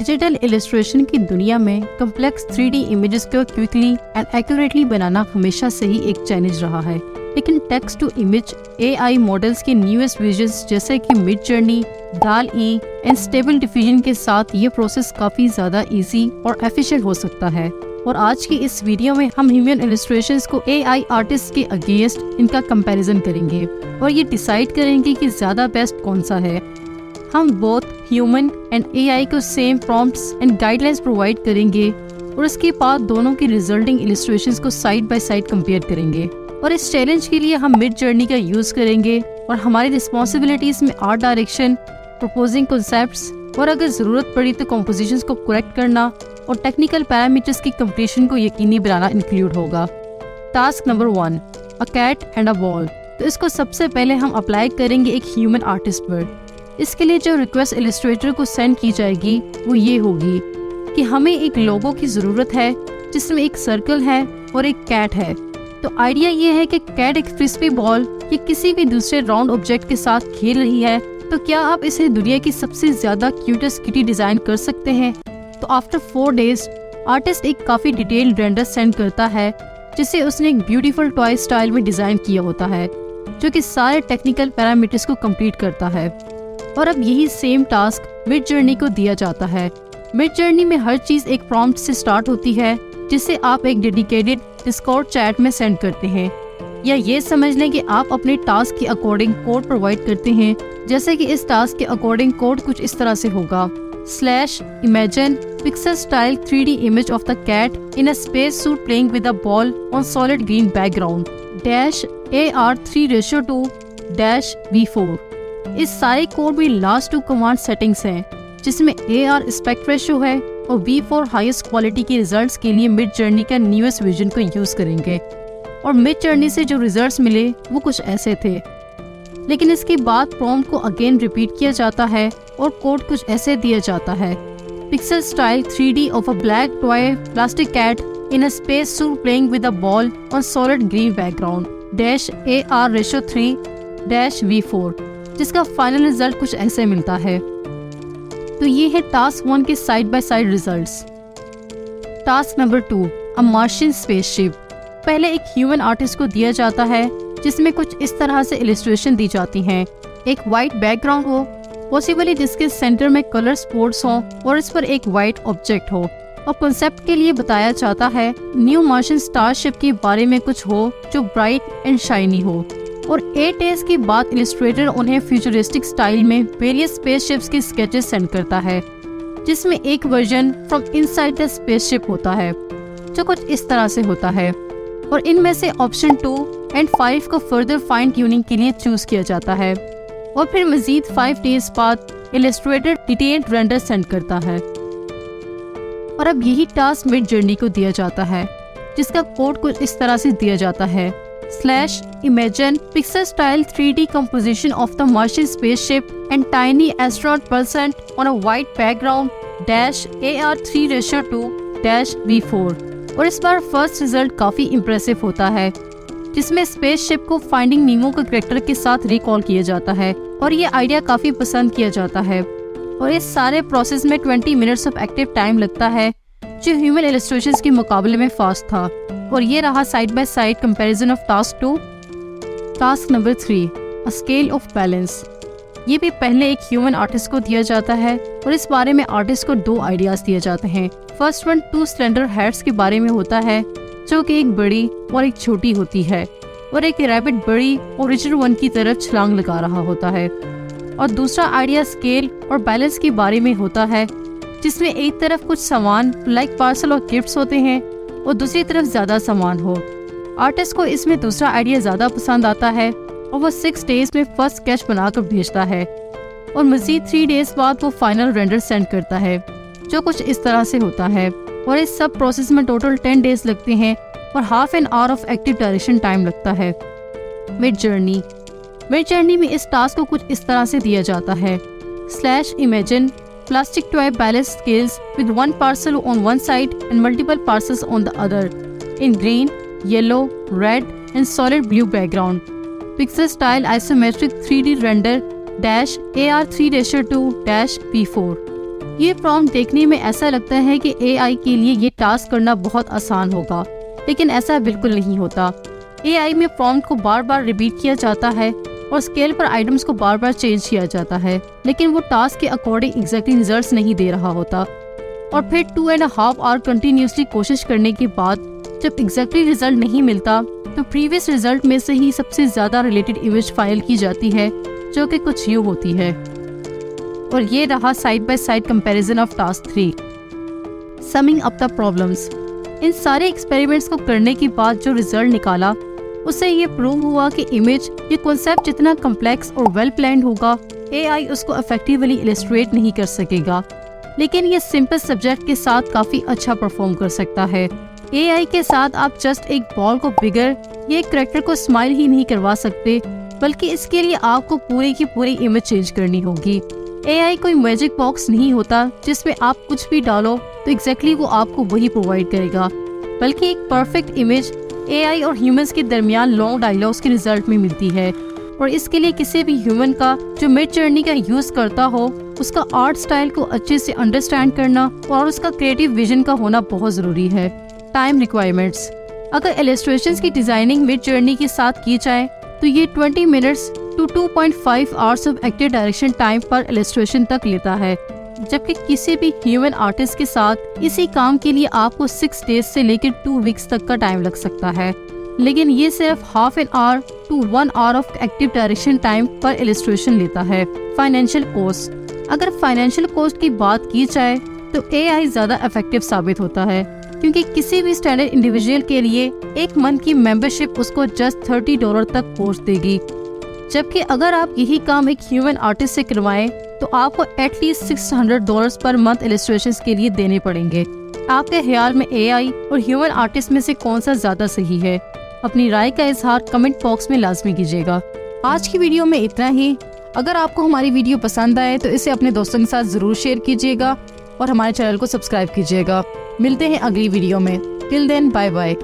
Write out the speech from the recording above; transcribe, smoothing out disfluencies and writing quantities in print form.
Digital illustration की दुनिया में कॉम्प्लेक्स 3D इमेजेस को क्विकली एंड एक्यूरेटली बनाना हमेशा से ही एक चैलेंज रहा है। लेकिन text to image AI models के न्यूएस्ट विजन्स जैसे कि Midjourney, DALL-E and stable diffusion के साथ ये प्रोसेस काफ़ी ज़्यादा इजी और एफिशिएंट हो सकता है। और आज की इस वीडियो में हम ह्यूमन इलस्ट्रेशंस को AI आर्टिस्ट के अगेंस्ट इनका कंपैरिजन करेंगे और ये डिसाइड करेंगे कि ज़्यादा बेस्ट कौन सा है। हम बोथ ह्यूमन एंड AI को same prompts and guidelines provide करेंगे और उसके बाद दोनों की रिजल्टिंग इलस्ट्रेशंस को साइड बाय साइड कंपेयर करेंगे। और इस चैलेंज के लिए हम मिडजर्नी का यूज़ करेंगे और हमारी रिस्पॉन्सिबिलिटीज़ में आर्ट डायरेक्शन, प्रपोजिंग कॉन्सेप्ट्स और अगर ज़रूरत पड़ी तो कॉम्पोजिशंस को करेक्ट करना और टेक्निकल पैरामीटर्स की कंप्लीशन को यकीनी बनाना इंक्लूड होगा। Task number 1, a cat and a ball. तो इसको सबसे पहले हम अप्लाई करेंगे एक ह्यूमन आर्टिस्ट पर। इसके लिए जो रिक्वेस्ट इलस्ट्रेटर को सेंड की जाएगी वो ये होगी कि हमें एक लोगो की ज़रूरत है जिसमें एक सर्कल है और एक कैट है। तो आइडिया ये है कि कैट एक फ्रिस्बी बॉल या किसी भी दूसरे राउंड ऑब्जेक्ट के साथ खेल रही है, तो क्या आप इसे दुनिया की सबसे ज़्यादा क्यूटेस्ट किटी डिज़ाइन कर सकते हैं? तो आफ्टर 4 डेज आर्टिस्ट एक काफ़ी डिटेल्ड रेंडर सेंड करता है जिसे उसने एक ब्यूटीफुल टॉय स्टाइल में डिज़ाइन किया होता है जो कि सारे टेक्निकल पैरामीटर्स को कंप्लीट करता है। और अब यही सेम टास्क मिडजर्नी को दिया जाता है। मिडजर्नी में हर चीज़ एक प्रॉम्प्ट से स्टार्ट होती है जिसे आप एक डेडिकेटेड डिस्कॉर्ड चैट में सेंड करते हैं, या ये समझ लें कि आप अपने टास्क के अकॉर्डिंग कोड प्रोवाइड करते हैं। जैसे कि इस टास्क के अकॉर्डिंग कोड कुछ इस तरह से होगा: /imagine pixel style 3D image of the cat in a space suit playing with a ball on solid green background -AR3:2 -V4। इस सारे कोड में लास्ट 2 कमांड सेटिंग्स हैं जिसमें AR एस्पेक्ट रेशियो है और V4 हाईएस्ट क्वालिटी के results के लिए मिडजर्नी का न्यूएस्ट विजन को यूज़ करेंगे। और मिडजर्नी से जो रिजल्ट्स मिले वो कुछ ऐसे थे। लेकिन इसके बाद प्रॉम्प्ट को अगेन रिपीट किया जाता है और कोड कुछ ऐसे दिया जाता है: pixel style 3D of a black toy plastic cat in a space suit playing with a ball on solid green background -AR3:2 -V4, जिसका फाइनल रिजल्ट कुछ ऐसे मिलता है। तो ये है टास्क 1 के side by side results. Task number 2, a Martian spaceship. पहले एक ह्यूमन आर्टिस्ट को दिया जाता है जिसमें कुछ इस तरह से इलस्ट्रेशन दी जाती हैं। एक वाइट बैकग्राउंड हो, पॉसिबली जिसके सेंटर में कलर स्पॉट्स हो और इस पर एक वाइट ऑब्जेक्ट हो। और कॉन्सेप्ट के लिए बताया जाता है न्यू मार्शियन स्टारशिप के बारे में कुछ हो जो ब्राइट एंड शाइनी हो। और 8 डेज के बाद इलस्ट्रेटर उन्हें फ्यूचरिस्टिक स्टाइल में वेरियस स्पेसशिप्स के स्केचेस सेंड करता है जिसमें एक version from inside the spaceship होता है जो कुछ इस तरह से होता है। और इनमें से ऑप्शन 2 एंड 5 को फर्दर फाइन ट्यूनिंग के लिए चूज किया जाता है। और फिर मजीद 5 डेज बाद इलस्ट्रेटर डिटेल्ड रेंडर सेंड करता है। और अब यही टास्क मिडजर्नी को दिया जाता है जिसका कोड कुछ इस तरह से दिया जाता है: /imagine pixel style 3D composition of the Martian spaceship and tiny astronaut person on a white background -AR3:2 -V4। और इस बार फर्स्ट रिजल्ट काफ़ी इम्प्रेसिव होता है जिसमें स्पेसशिप को फाइंडिंग नीमो के कैरेक्टर के साथ रिकॉल किया जाता है और ये आइडिया काफ़ी पसंद किया जाता है। और इस सारे प्रोसेस में 20 मिनट्स ऑफ एक्टिव टाइम लगता है जो ह्यूमन इलस्ट्रेशंस के मुकाबले में फास्ट था। और ये रहा side by side comparison of task 2। Task number 3, a scale of balance. ये भी पहले एक ह्यूमन आर्टिस्ट को दिया जाता है और इस बारे में आर्टिस्ट को 2 आइडियाज दिए जाते हैं। फर्स्ट वन 2 स्लेंडर हेड्स के बारे में होता है जो कि एक बड़ी और एक छोटी होती है और एक रैबिट बड़ी ओरिजिनल वन की तरफ छलांग लगा रहा होता है। और दूसरा आइडिया स्केल और बैलेंस के बारे में होता है जिसमें एक तरफ कुछ सामान लाइक पार्सल और गिफ्ट्स होते हैं और दूसरी तरफ ज़्यादा सामान हो। आर्टिस्ट को इसमें दूसरा आइडिया ज़्यादा पसंद आता है और वो 6 डेज में फर्स्ट स्केच बनाकर भेजता है और मज़ीद 3 डेज बाद वो फाइनल रेंडर सेंड करता है जो कुछ इस तरह से होता है। और इस सब प्रोसेस में टोटल 10 डेज लगते हैं और ½ an hour of active direction time लगता है। मिडजर्नी में इस टास्क को कुछ इस तरह से दिया जाता है: /imagine plastic toy balance scales with 1 parcel on one side and multiple parcels on the other in green, yellow, red and solid blue background. Pixel style isometric 3D render -AR3:2 -V4। ये prompt देखने में ऐसा लगता है कि AI के लिए ये टास्क करना बहुत आसान होगा, लेकिन ऐसा बिल्कुल नहीं होता। AI में प्रॉम्प्ट को बार बार रिपीट किया जाता है और स्केल पर आइटम्स को बार बार चेंज किया जाता है, लेकिन वो टास्क के अकॉर्डिंग एग्जैक्टली रिजल्ट्स नहीं दे रहा होता। और फिर 2.5 आवर कंटिन्यूसली कोशिश करने के बाद जब एग्जैक्टली रिजल्ट नहीं मिलता तो प्रीवियस रिजल्ट में से ही सबसे ज़्यादा रिलेटेड इमेज फाइल की जाती है, जो कि कुछ यूँ होती है। और ये रहा side by side comparison of task 3। Summing up the problems. इन सारे एक्सपेरिमेंट्स को करने के बाद जो रिजल्ट निकाला उससे ये प्रूव हुआ कि इमेज ये कॉन्सेप्ट जितना कॉम्प्लेक्स और वेल प्लान्ड होगा, AI उसको इफेक्टिवली इलस्ट्रेट नहीं कर सकेगा, लेकिन ये सिंपल सब्जेक्ट के साथ काफ़ी अच्छा परफॉर्म कर सकता है। AI के साथ आप जस्ट एक बॉल को बिगर या एक करेक्टर को स्माइल ही नहीं करवा सकते, बल्कि इसके लिए आपको पूरी की पूरी इमेज चेंज करनी होगी। AI कोई मैजिक बॉक्स नहीं होता जिसमें आप कुछ भी डालो तो एग्जैक्टली वो आपको वही प्रोवाइड करेगा, बल्कि एक परफेक्ट इमेज AI और ह्यूमंस के दरमियान लॉन्ग डायलॉग्स के रिजल्ट में मिलती है। और इसके लिए किसी भी ह्यूमन का जो मिड जर्नी का यूज करता हो, उसका आर्ट स्टाइल को अच्छे से अंडरस्टैंड करना और उसका क्रिएटिव विजन का होना बहुत ज़रूरी है। Time requirements. अगर इलस्ट्रेशंस की डिज़ाइनिंग मिड जर्नी के साथ की जाए तो ये 20 minutes to 2.5 hours of active direction time पर इलस्ट्रेशन तक लेता है, जबकि किसी भी ह्यूमन आर्टिस्ट के साथ इसी काम के लिए आपको 6 डेज से लेकर 2 वीक्स तक का टाइम लग सकता है। लेकिन ये सिर्फ half an hour to 1 hour of active direction time पर इलस्ट्रेशन लेता है। Financial cost. अगर फाइनेंशियल कॉस्ट की बात की जाए तो AI ज़्यादा इफेक्टिव साबित होता है, क्योंकि किसी भी स्टैंडर्ड इंडिविजुअल के लिए एक मंथ की मेंबरशिप उसको जस्ट $30 तक पहुँच देगी, जबकि अगर आप यही काम एक ह्यूमन आर्टिस्ट से करवाएं तो आपको एटलीस्ट $600 पर मंथ इलस्ट्रेशंस के लिए देने पड़ेंगे। आपके ख्याल में AI और ह्यूमन आर्टिस्ट में से कौन सा ज़्यादा सही है? अपनी राय का इजहार कमेंट बॉक्स में लाजमी कीजिएगा। आज की वीडियो में इतना ही। अगर आपको हमारी वीडियो पसंद आए तो इसे अपने दोस्तों के साथ ज़रूर शेयर कीजिएगा और हमारे चैनल को सब्सक्राइब कीजिएगा। मिलते हैं अगली वीडियो में। Till then, bye bye.